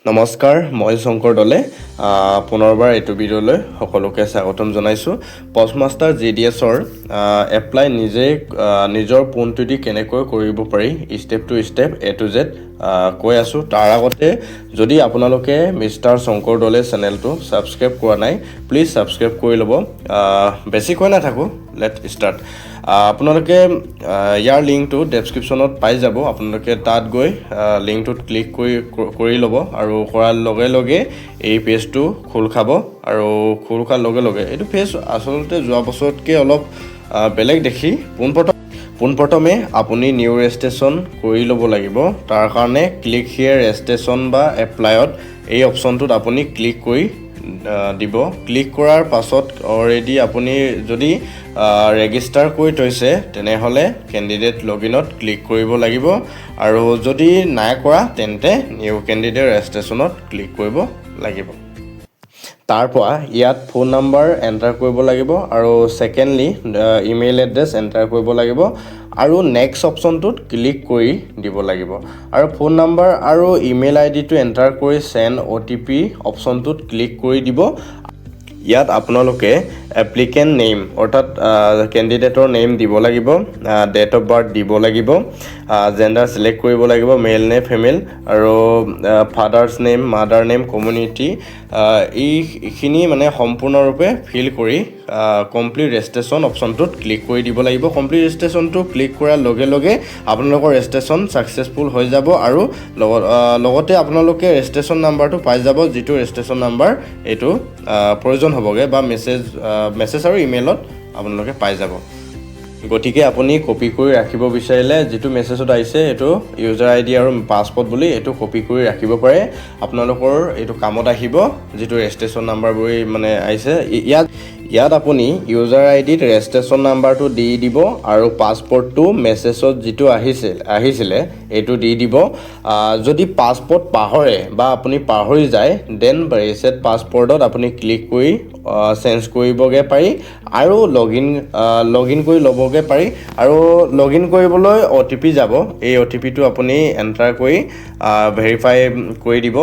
নমস্কাৰ, মই শংকৰ দলে পুনৰবাৰ এইটো ভিডিঅ'লৈ সকলোকে স্বাগতম জনাইছোঁ। পোষ্টমাষ্টাৰ GDSৰ এপ্লাই নিজৰ ফোনটোদি কেনেকৈ কৰিব পাৰি step to step A to Z কৈ আছোঁ। তাৰ আগতে যদি আপোনালোকে মিষ্টাৰ শংকৰ দলে চেনেলটো ছাবস্ক্ৰাইব কৰা নাই, প্লিজ ছাবস্ক্ৰাইব কৰি ল'ব। বেছি কৈ নাথাকোঁ, লেট ষ্টাৰ্ট। আপোনালোকে ইয়াৰ লিংকটো ডেছক্ৰিপশ্যনত পাই যাব। আপোনালোকে তাত গৈ লিংকটোত ক্লিক কৰি ল'ব আৰু কৰাৰ লগে লগে এই পেজটো খোল খাব। আৰু খোল খোৱাৰ লগে লগে এইটো পেজ আচলতে যোৱা বছৰতকৈ অলপ বেলেগ দেখি পোনপ্ৰথমে আপুনি নিউ ৰেজিষ্ট্ৰেশ্যন কৰি ল'ব লাগিব। তাৰ কাৰণে ক্লিক হিয়াৰ ৰেজিষ্ট্ৰেশ্যন বা এপ্লাইত এই অপশ্যনটোত আপুনি ক্লিক কৰি দিব। ক্লিক কৰাৰ পাছত অলৰেডি আপুনি যদি ৰেজিষ্টাৰ কৰি থৈছে তেনেহ'লে কেণ্ডিডেট লগইনত ক্লিক কৰিব লাগিব, আৰু যদি নাই কৰা তেন্তে নিউ কেণ্ডিডেট ৰেজিষ্ট্ৰেশ্যনত ক্লিক কৰিব লাগিব। তাৰপৰা ইয়াত ফোন নম্বৰ এণ্টাৰ কৰিব লাগিব, আৰু ছেকেণ্ডলি ইমেইল এড্ৰেছ এণ্টাৰ কৰিব লাগিব, আৰু নেক্সট অপশ্যনটোত ক্লিক কৰি দিব লাগিব। আৰু ফোন নম্বৰ আৰু ইমেইল আইডিটো এণ্টাৰ কৰি চেণ্ড OTP অপশ্যনটোত ক্লিক কৰি দিব। ইয়াত আপোনালোকে এপ্লিকেণ্ট নেম অৰ্থাৎ কেণ্ডিডেটৰ নেম দিব লাগিব, ডেট অফ বাৰ্থ দিব লাগিব, জেণ্ডাৰ চিলেক্ট কৰিব লাগিব, মেল নে ফিমেল, আৰু father's name, mother name, community, এইখিনি মানে সম্পূৰ্ণৰূপে ফিল কৰি কমপ্লিট ৰেজিষ্ট্ৰেশ্যন অপশ্যনটোত ক্লিক কৰি দিব লাগিব। কমপ্লিট ৰেজিষ্ট্ৰেশ্যনটো ক্লিক কৰাৰ লগে লগে আপোনালোকৰ ৰেজিষ্ট্ৰেশ্যন ছাকচেছফুল হৈ যাব, আৰু লগতে আপোনালোকে ৰেজিষ্ট্ৰেশ্যন নাম্বাৰটো পাই যাব, যিটো ৰেজিষ্ট্ৰেশ্যন নাম্বাৰ এইটো প্ৰয়োজন হ'বগৈ, বা মেছেজ আৰু ইমেইলত আপোনালোকে পাই যাব। গতিকে আপুনি কপি কৰি ৰাখিব বিচাৰিলে যিটো মেছেজত আহিছে এইটো ইউজাৰ ID আৰু পাছপৰ্ট বুলি এইটো কপি কৰি ৰাখিব পাৰে। আপোনালোকৰ এইটো কামত আহিব, যিটো ৰেজিষ্ট্ৰেশ্যন নাম্বাৰবোৰ মানে আহিছে। ইয়াত আপুনি ইউজাৰ IDত ৰেজিষ্ট্ৰেশ্যন নাম্বাৰটো দি দিব, আৰু পাছপৰ্টটো মেছেজত যিটো আহিছিলে এইটো দি দিব। যদি পাছপৰ্ট পাহৰে বা আপুনি পাহৰি যায়, দেন ৰিছেট পাছপৰ্টত আপুনি ক্লিক কৰি চেঞ্জ কৰিবগৈ পাৰি, আৰু লগ ইন কৰি ল'বগৈ পাৰি। আৰু লগ ইন কৰিবলৈ OTP যাব, এই OTPটো আপুনি এণ্টাৰ কৰি ভেৰিফাই কৰি দিব,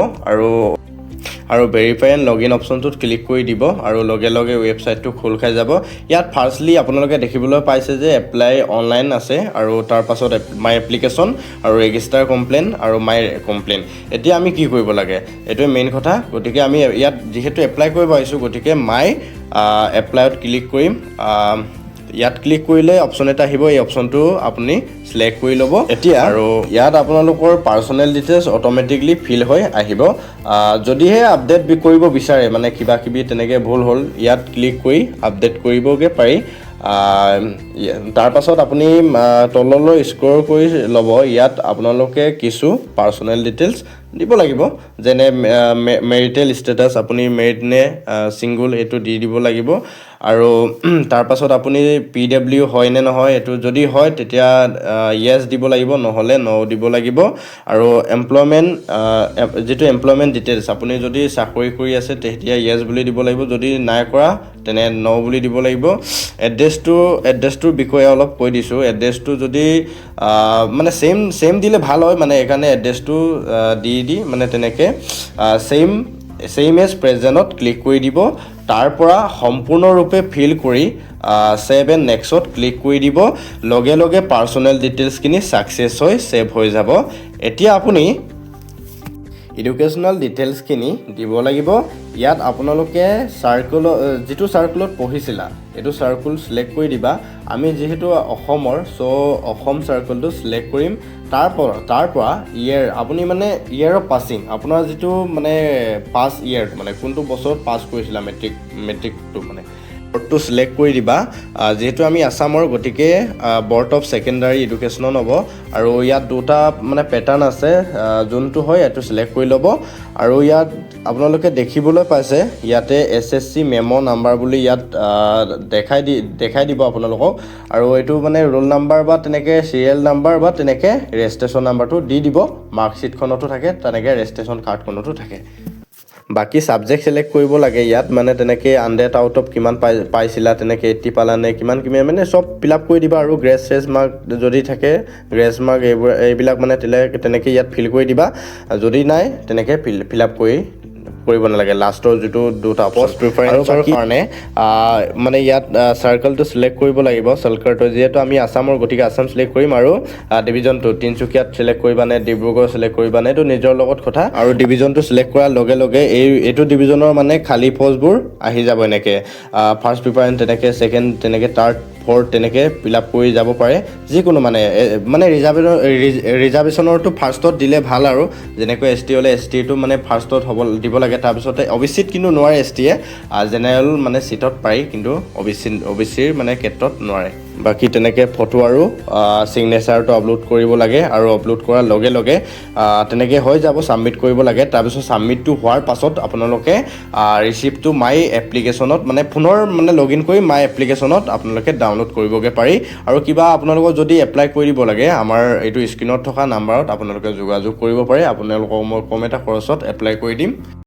আৰু ভেৰিফাই এণ্ড লগ ইন অপশ্যনটোত ক্লিক কৰি দিব, আৰু লগে লগে ৱেবছাইটটো খোল খাই যাব। ইয়াত ফাৰ্ষ্টলি আপোনালোকে দেখিবলৈ পাইছে যে এপ্লাই অনলাইন আছে, আৰু তাৰ পাছত মাই এপ্লিকেশ্যন, আৰু ৰেজিষ্টাৰ কমপ্লেইন, আৰু মাই কমপ্লেইন। এতিয়া আমি কি কৰিব লাগে, এইটোৱে মেইন কথা। গতিকে আমি ইয়াত যিহেতু এপ্লাই কৰিব আহিছোঁ, গতিকে মাই এপ্লাইত ক্লিক কৰিম। ইয়াত ক্লিক কৰিলে অপশ্যন এটা আহিব, এই অপশ্যনটো আপুনি চিলেক্ট কৰি ল'ব এতিয়া। আৰু ইয়াত আপোনালোকৰ পাৰ্চনেল ডিটেইলছ অট'মেটিকলি ফিল হৈ আহিব। যদিহে আপডেট কৰিব বিচাৰে, মানে কিবা কিবি তেনেকৈ ভুল হ'ল, ইয়াত ক্লিক কৰি আপডেট কৰিবগৈ পাৰি। তাৰ পাছত আপুনি তললৈ স্ক্ৰল কৰি ল'ব। ইয়াত আপোনালোকে কিছু পাৰ্চনেল ডিটেইলছ দিব লাগিব, যেনে মেৰিটেল ষ্টেটাছ, আপুনি মেৰিড নে ছিংগুল এইটো দি দিব লাগিব। আৰু তাৰ পাছত আপুনি PW হয় নে নহয়, এইটো যদি হয় তেতিয়া য়েছ দিব লাগিব, নহ'লে ন দিব লাগিব। আৰু যিটো এমপ্লয়মেণ্ট ডিটেইলছ, আপুনি যদি চাকৰি কৰি আছে তেতিয়া য়েছ বুলি দিব লাগিব, যদি নাই কৰা তেনে ন বুলি দিব লাগিব। এড্ৰেছটোৰ বিষয়ে অলপ কৈ দিছোঁ। এড্ৰেছটো যদি মানে ছেইম দিলে ভাল হয়, মানে সেইকাৰণে এড্ৰেছটো দি মানে তেনেকৈ ছেইম এজ প্ৰেজেণ্টত ক্লিক কৰি দিব। তাৰ পৰা সম্পূৰ্ণৰূপে ফিল কৰি ছেভ এণ্ড নেক্সট ক্লিক কৰি দিব। লগে লগে পাৰ্চনেল ডিটেইলছখিনি ছাকচেছ হৈ ছেভ হৈ যাব। এতিয়া আপুনি এডুকেশ্যনেল ডিটেইলছখিনি দিব লাগিব। ইয়াত আপোনালোকে যিটো চাৰ্কুলত পঢ়িছিলা এইটো চাৰ্কুল চিলেক্ট কৰি দিবা। আমি যিহেতু অসমৰ, অসম চাৰ্কুলটো চিলেক্ট কৰিম। তাৰ পৰা ইয়েৰ, আপুনি মানে ইয়েৰ অফ পাছিং, আপোনাৰ যিটো মানে পাছ ইয়েৰ, মানে কোনটো বছৰত পাছ কৰিছিলা মেট্ৰিকটো, মানে বৰ্ডটো চিলেক্ট কৰি দিবা। যিহেতু আমি আছামৰ, গতিকে বৰ্ড অফ ছেকেণ্ডাৰী এডুকেশ্যন হ'ব। আৰু ইয়াত দুটা মানে পেটাৰ্ণ আছে, যোনটো হয় এইটো চিলেক্ট কৰি ল'ব। আৰু ইয়াত আপোনালোকে দেখিবলৈ পাইছে ইয়াতে SSC মেমৰ নাম্বাৰ বুলি ইয়াত দেখাই দিব আপোনালোকক। আৰু এইটো মানে ৰোল নাম্বাৰ বা তেনেকৈ চিৰিয়েল নাম্বাৰ বা তেনেকৈ ৰেজিষ্ট্ৰেশ্যন নাম্বাৰটো দি দিব। মাৰ্কশ্বিটখনতো থাকে, তেনেকৈ ৰেজিষ্ট্ৰেশ্যন কাৰ্ডখনতো থাকে। বাকী ছাবজেক্ট ছিলেক্ট কৰিব লাগে ইয়াত মানে তেনেকৈ 100 আউট অফ কিমান পাইছিলা তেনেকৈ 80 পালানে কিমান মানে চব ফিল আপ কৰি দিবা আৰু গ্ৰেছ মাৰ্ক যদি থাকে গ্ৰেছ মাৰ্ক এইবিলাক মানে তেনেকৈ ইয়াত ফিল কৰি দিবা যদি নাই তেনেকৈ ফিল আপ কৰিব নালাগে লাষ্টৰ যিটো দুটা পোষ্ট প্ৰিফাৰেন্সৰ কাৰণে মানে ইয়াত চাৰ্কলটো চিলেক্ট কৰিব লাগিব চাৰ্কলটো যিহেতু আমি আসামৰ গতিকে আসাম চিলেক্ট কৰিম আৰু ডিভিজনটো তিনচুকীয়াত চিলেক্ট কৰিবা নে ডিব্ৰুগড় চিলেক্ট কৰিবা নে এইটো নিজৰ লগত কথা আৰু ডিভিজনটো চিলেক্ট কৰাৰ লগে লগে এইটো ডিভিজনৰ মানে খালী পষ্টবোৰ আহি যাব এনেকৈ ফাৰ্ষ্ট প্ৰিফাৰেন্স তেনেকৈ ছেকেণ্ড তেনেকৈ থাৰ্ড ফ'ৰ্থ তেনেকৈ ফিল আপ কৰি যাব পাৰে যিকোনো মানে ৰিজাৰ্ভেশ্যনৰটো ফাৰ্ষ্টত দিলে ভাল আৰু যেনেকৈ এছ টি হ'লে এছ টিটো মানে ফাৰ্ষ্টত দিব লাগে তাৰপিছতে অবিচিত কিন্তু নোৱাৰে এছ টিয়ে জেনেৰেল মানে চিটত পাৰি কিন্তু অবিচিৰ মানে ক্ষেত্ৰত নোৱাৰে বাকী তেনেকৈ ফটো আৰু ছিগনেচাৰটো আপলোড কৰিব লাগে আৰু আপলোড কৰাৰ লগে লগে তেনেকৈ হৈ যাব ছাবমিট কৰিব লাগে তাৰপিছত ছাবমিটটো হোৱাৰ পাছত আপোনালোকে ৰিচিপ্টটো মাই এপ্লিকেশ্যনত মানে ফোনৰ মানে লগ ইন কৰি মাই এপ্লিকেশ্যনত আপোনালোকে ডাউনলোড কৰিবগৈ পাৰি আৰু কিবা আপোনালোকক যদি এপ্লাই কৰি দিব লাগে আমাৰ এইটো স্ক্ৰীণত থকা নাম্বাৰত আপোনালোকে যোগাযোগ কৰিব পাৰে আপোনালোকক মই কম এটা খৰচত এপ্লাই কৰি দিম